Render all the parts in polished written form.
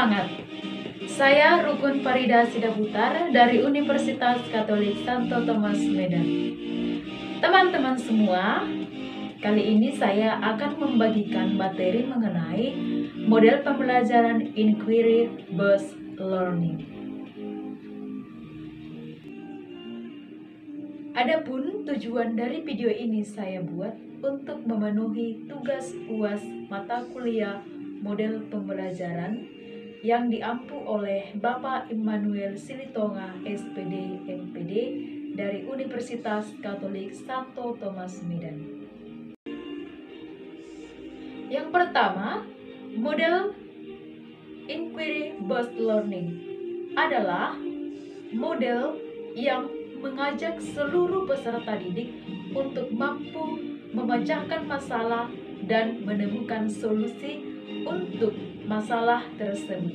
Semangat! Saya Rukun Farida Sidaputar dari Universitas Katolik Santo Thomas Medan. Teman-teman semua, kali ini saya akan membagikan materi mengenai model pembelajaran Inquiry-Based Learning. Adapun tujuan dari video ini saya buat untuk memenuhi tugas UAS mata kuliah model pembelajaran yang diampu oleh Bapak Immanuel Silitonga SPD MPD dari Universitas Katolik Santo Thomas Medan. Yang pertama, model Inquiry-Based Learning adalah model yang mengajak seluruh peserta didik untuk mampu memecahkan masalah dan menemukan solusi untuk masalah tersebut.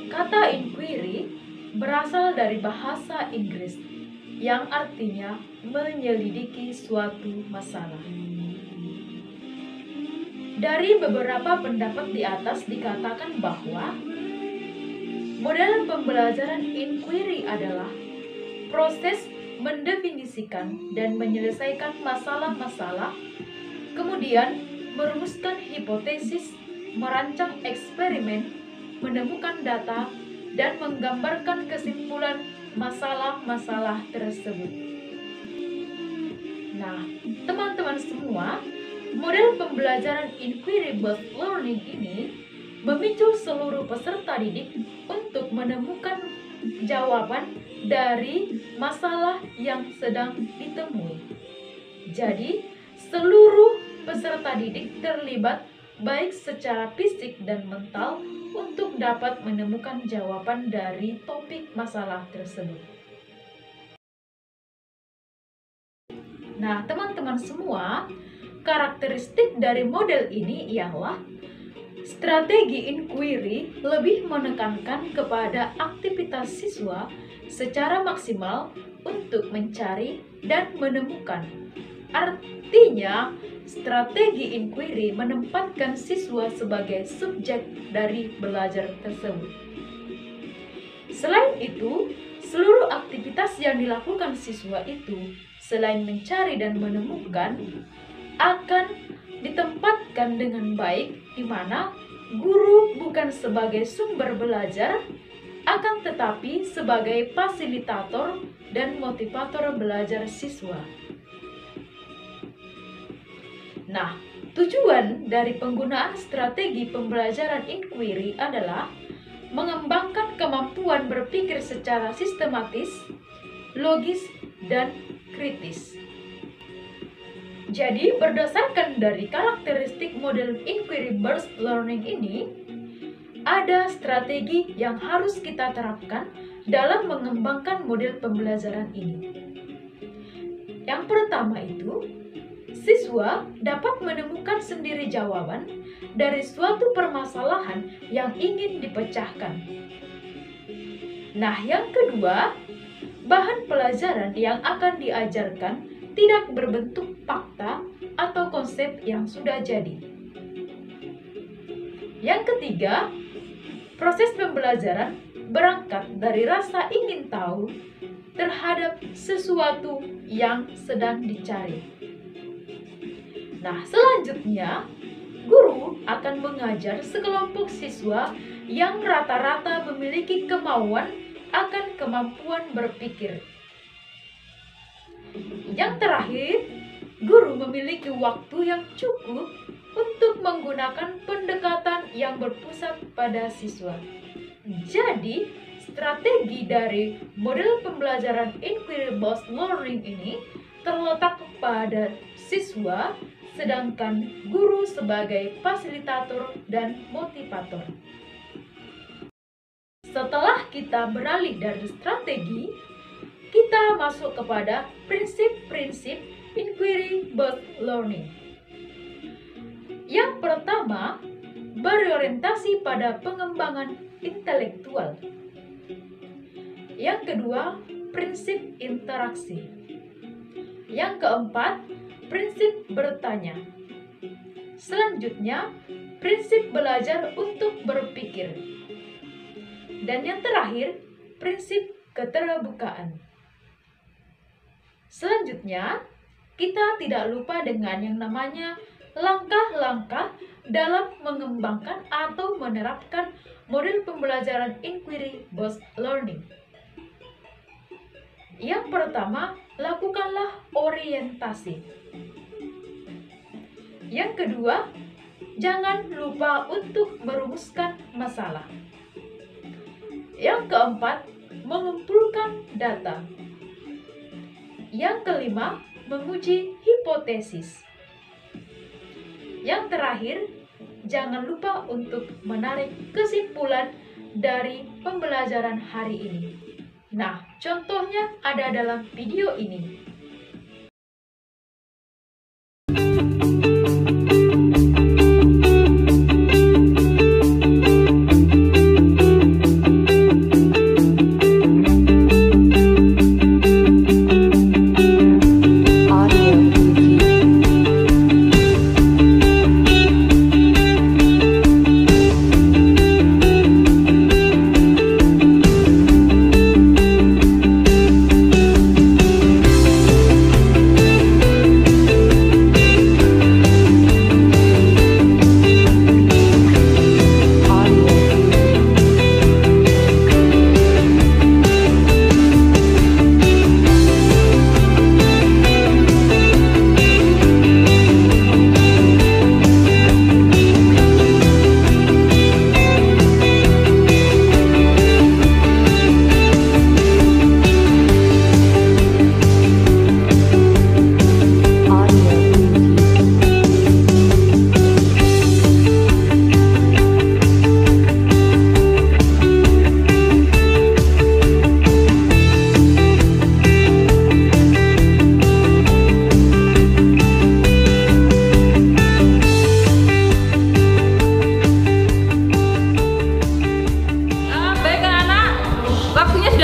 Kata inquiry berasal dari bahasa Inggris yang artinya menyelidiki suatu masalah. Dari beberapa pendapat di atas dikatakan bahwa model pembelajaran inquiry adalah proses mendefinisikan dan menyelesaikan masalah-masalah, kemudian merumuskan hipotesis, merancang eksperimen, menemukan data, dan menggambarkan kesimpulan masalah-masalah tersebut. Nah, teman-teman semua, model pembelajaran Inquiry-Based Learning ini memicu seluruh peserta didik untuk menemukan jawaban dari masalah yang sedang ditemui. Jadi, seluruh peserta didik terlibat baik secara fisik dan mental untuk dapat menemukan jawaban dari topik masalah tersebut. Nah, teman-teman semua, karakteristik dari model ini ialah strategi inquiry lebih menekankan kepada aktivitas siswa secara maksimal untuk mencari dan menemukan. Artinya, strategi inquiry menempatkan siswa sebagai subjek dari belajar tersebut. Selain itu, seluruh aktivitas yang dilakukan siswa itu selain mencari dan menemukan akan ditempatkan dengan baik, di mana guru bukan sebagai sumber belajar, akan tetapi sebagai fasilitator dan motivator belajar siswa. Nah, tujuan dari penggunaan strategi pembelajaran inquiry adalah mengembangkan kemampuan berpikir secara sistematis, logis, dan kritis. Jadi, berdasarkan dari karakteristik model Inquiry-Based Learning ini, ada strategi yang harus kita terapkan dalam mengembangkan model pembelajaran ini. Yang pertama itu, siswa dapat menemukan sendiri jawaban dari suatu permasalahan yang ingin dipecahkan. Nah, yang kedua, bahan pelajaran yang akan diajarkan tidak berbentuk fakta atau konsep yang sudah jadi. Yang ketiga, proses pembelajaran berangkat dari rasa ingin tahu terhadap sesuatu yang sedang dicari. Nah, selanjutnya, guru akan mengajar sekelompok siswa yang rata-rata memiliki kemauan akan kemampuan berpikir. Yang terakhir, guru memiliki waktu yang cukup untuk menggunakan pendekatan yang berpusat pada siswa. Jadi, strategi dari model pembelajaran Inquiry-Based Learning ini terletak pada siswa, sedangkan guru sebagai fasilitator dan motivator. Setelah kita beralih dari strategi, kita masuk kepada prinsip-prinsip Inquiry-Based Learning. Yang pertama, berorientasi pada pengembangan intelektual. Yang kedua, prinsip interaksi. Yang keempat, prinsip bertanya. Selanjutnya, prinsip belajar untuk berpikir. Dan yang terakhir, prinsip keterbukaan. Selanjutnya, kita tidak lupa dengan yang namanya langkah-langkah dalam mengembangkan atau menerapkan model pembelajaran inquiry-based learning. Yang pertama, lakukanlah orientasi. Yang kedua, jangan lupa untuk merumuskan masalah. Yang keempat, mengumpulkan data. Yang kelima, menguji hipotesis. Yang terakhir, jangan lupa untuk menarik kesimpulan dari pembelajaran hari ini. Nah, contohnya ada dalam video ini.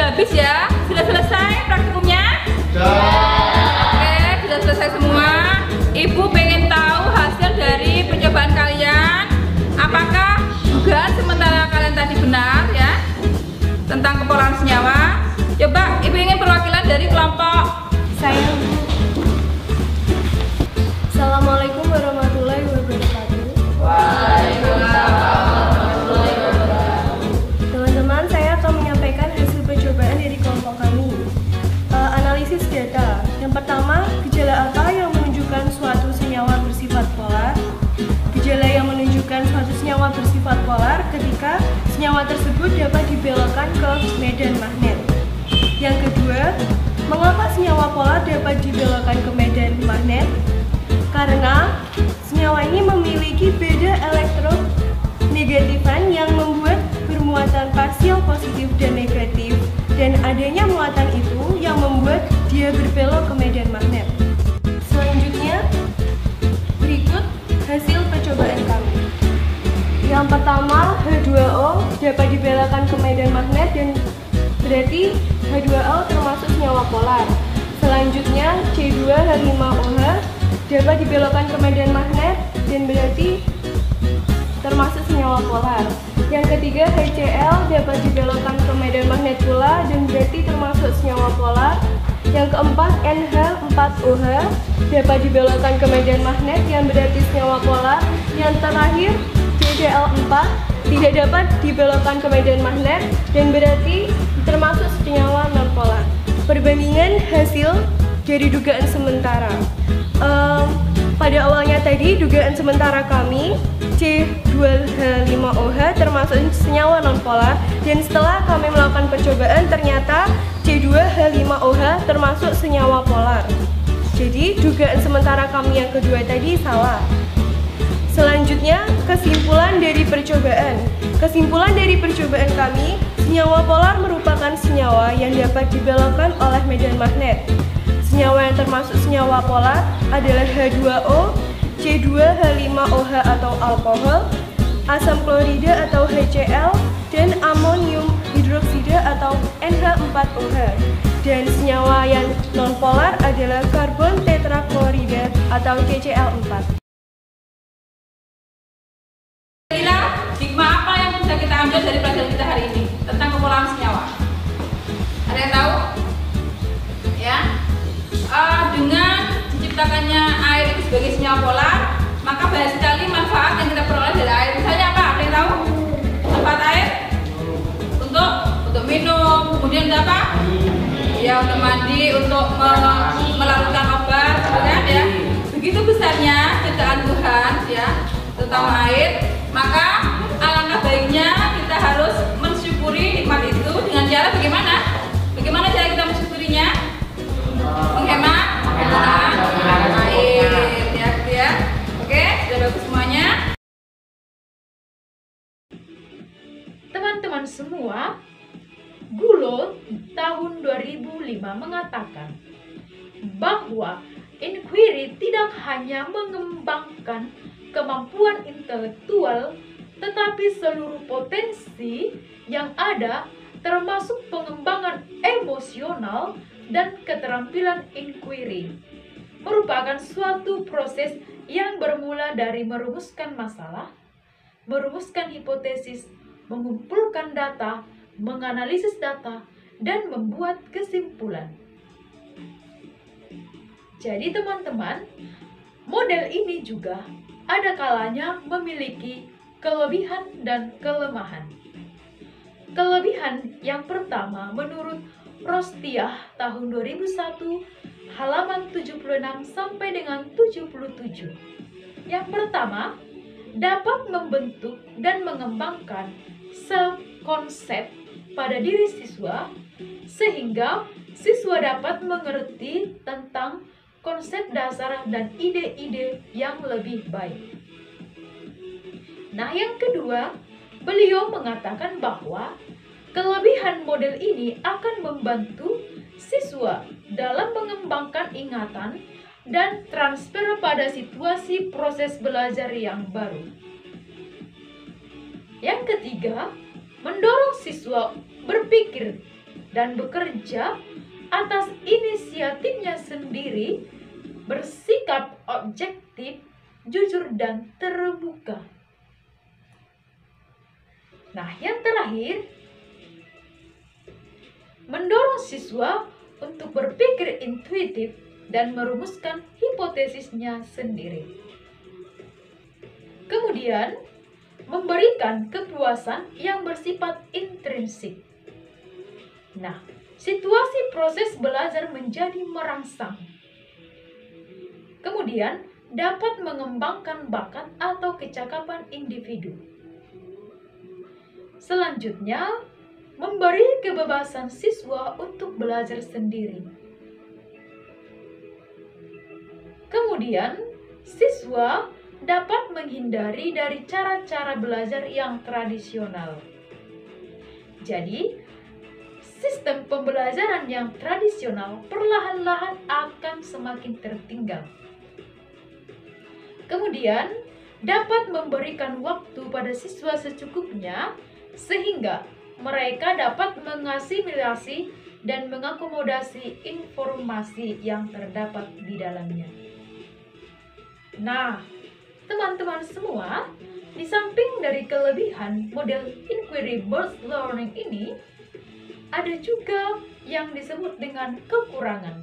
Habis ya? Sudah selesai praktikumnya? Oke, sudah selesai semua. Ibu pengen tahu hasil dari percobaan kalian. Apakah dugaan sementara kalian tadi benar ya? Tentang kepolaran senyawa. Coba Ibu ingin perwakilan dari kelompok saya. Assalamualaikum warahmatullahi wabarakatuh. Teman-teman, saya akan menyampaikan hasil percobaan dari kelompok kami. Analisis data. Yang pertama, gejala apa yang menunjukkan suatu senyawa bersifat polar? Gejala yang menunjukkan suatu senyawa bersifat polar ketika senyawa tersebut dapat dibelokkan ke medan magnet. Yang kedua, mengapa senyawa polar dapat dibelokkan ke medan magnet? Karena senyawa ini memiliki beda elektronegatifan yang membuat bermuatan parsial positif dan negatif, dan adanya muatan itu yang membuat dia berbelok ke medan magnet. Selanjutnya, berikut hasil percobaan kami. Yang pertama, H2O dapat dibelokkan ke medan magnet dan berarti H2O termasuk senyawa polar. Selanjutnya, C2H5OH dapat dibelokkan ke medan magnet dan berarti termasuk senyawa polar. Yang ketiga, HCl dapat dibelokkan ke medan magnet pula dan berarti termasuk senyawa polar. Yang keempat, NH4OH dapat dibelokkan ke medan magnet yang berarti senyawa polar. Yang terakhir, CCl4 tidak dapat dibelokkan ke medan magnet dan berarti termasuk senyawa nonpolar. Perbandingan hasil dari dugaan sementara. Pada awalnya tadi dugaan sementara kami C2H5OH termasuk senyawa nonpolar, dan setelah kami melakukan percobaan ternyata C2H5OH termasuk senyawa polar. Jadi dugaan sementara kami yang kedua tadi salah. Selanjutnya, kesimpulan dari percobaan. Kesimpulan dari percobaan kami, senyawa polar merupakan senyawa yang dapat dibelokkan oleh medan magnet. Senyawa yang termasuk senyawa polar adalah H2O, C2H5OH atau alkohol, asam klorida atau HCl, dan amonium hidroksida atau NH4OH. Dan senyawa yang nonpolar adalah karbon tetraklorida atau CCl4. banyak sekali manfaat yang kita peroleh dari air. Misalnya apa? Ada yang tahu? Manfaat air? Untuk minum, kemudian untuk apa? Ya, untuk mandi, untuk melakukan obat, kan ya. Begitu besarnya ciptaan Tuhan ya, terutama air, maka alangkah baiknya kita harus mensyukuri nikmat itu dengan cara bagaimana? Bagaimana cara kita mensyukurinya? Menghemat penggunaan air, ya, gitu ya. Oke, sudah bagus semuanya. Teman-teman semua, Goulot tahun 2005 mengatakan bahwa inquiry tidak hanya mengembangkan kemampuan intelektual, tetapi seluruh potensi yang ada, termasuk pengembangan emosional dan keterampilan inquiry, merupakan suatu proses yang bermula dari merumuskan masalah, merumuskan hipotesis, mengumpulkan data, menganalisis data, dan membuat kesimpulan. Jadi teman-teman, model ini juga ada kalanya memiliki kelebihan dan kelemahan. Kelebihan yang pertama menurut Rostiah tahun 2001 halaman 76 sampai dengan 77. Yang pertama, dapat membentuk dan mengembangkan konsep pada diri siswa sehingga siswa dapat mengerti tentang konsep dasar dan ide-ide yang lebih baik. Nah, yang kedua, beliau mengatakan bahwa kelebihan model ini akan membantu siswa dalam mengembangkan ingatan dan transfer pada situasi proses belajar yang baru. Yang ketiga, mendorong siswa berpikir dan bekerja atas inisiatifnya sendiri, bersikap objektif, jujur, dan terbuka. Nah, yang terakhir, mendorong siswa untuk berpikir intuitif dan merumuskan hipotesisnya sendiri. Kemudian, memberikan kepuasan yang bersifat intrinsik. Nah, situasi proses belajar menjadi merangsang. Kemudian, dapat mengembangkan bakat atau kecakapan individu. Selanjutnya, memberi kebebasan siswa untuk belajar sendiri. Kemudian, siswa dapat menghindari dari cara-cara belajar yang tradisional. Jadi, sistem pembelajaran yang tradisional perlahan-lahan akan semakin tertinggal. Kemudian, dapat memberikan waktu pada siswa secukupnya sehingga mereka dapat mengasimilasi dan mengakomodasi informasi yang terdapat di dalamnya. Nah, teman-teman semua, di samping dari kelebihan model inquiry-based learning ini, ada juga yang disebut dengan kekurangan.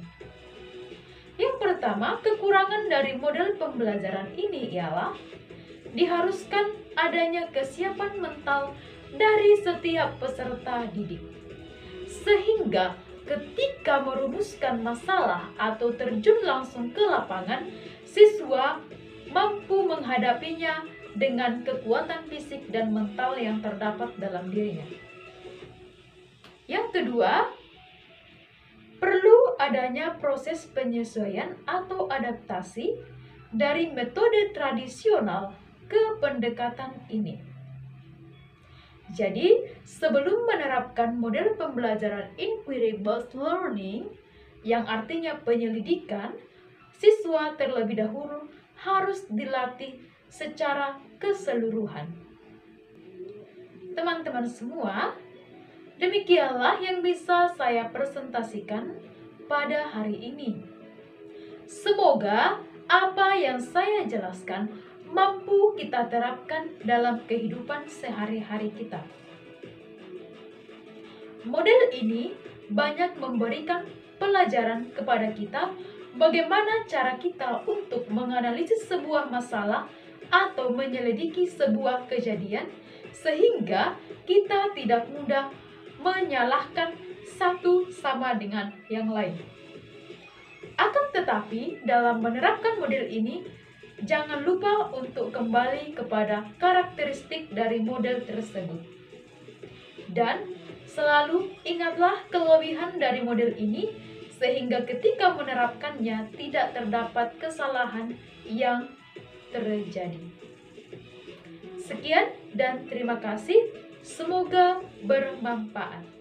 Yang pertama, kekurangan dari model pembelajaran ini ialah diharuskan adanya kesiapan mental dari setiap peserta didik. Sehingga ketika merumuskan masalah atau terjun langsung ke lapangan, siswa mampu menghadapinya dengan kekuatan fisik dan mental yang terdapat dalam dirinya. Yang kedua, perlu adanya proses penyesuaian atau adaptasi dari metode tradisional ke pendekatan ini. Jadi, sebelum menerapkan model pembelajaran inquiry-based learning, yang artinya penyelidikan, siswa terlebih dahulu harus dilatih secara keseluruhan. Teman-teman semua, demikianlah yang bisa saya presentasikan pada hari ini. Semoga apa yang saya jelaskan mampu kita terapkan dalam kehidupan sehari-hari kita. Model ini banyak memberikan pelajaran kepada kita bagaimana cara kita untuk menganalisis sebuah masalah atau menyelidiki sebuah kejadian sehingga kita tidak mudah menyalahkan satu sama dengan yang lain. Akan tetapi, dalam menerapkan model ini, jangan lupa untuk kembali kepada karakteristik dari model tersebut. Dan selalu ingatlah kelebihan dari model ini, sehingga ketika menerapkannya tidak terdapat kesalahan yang terjadi. Sekian dan terima kasih. Semoga bermanfaat.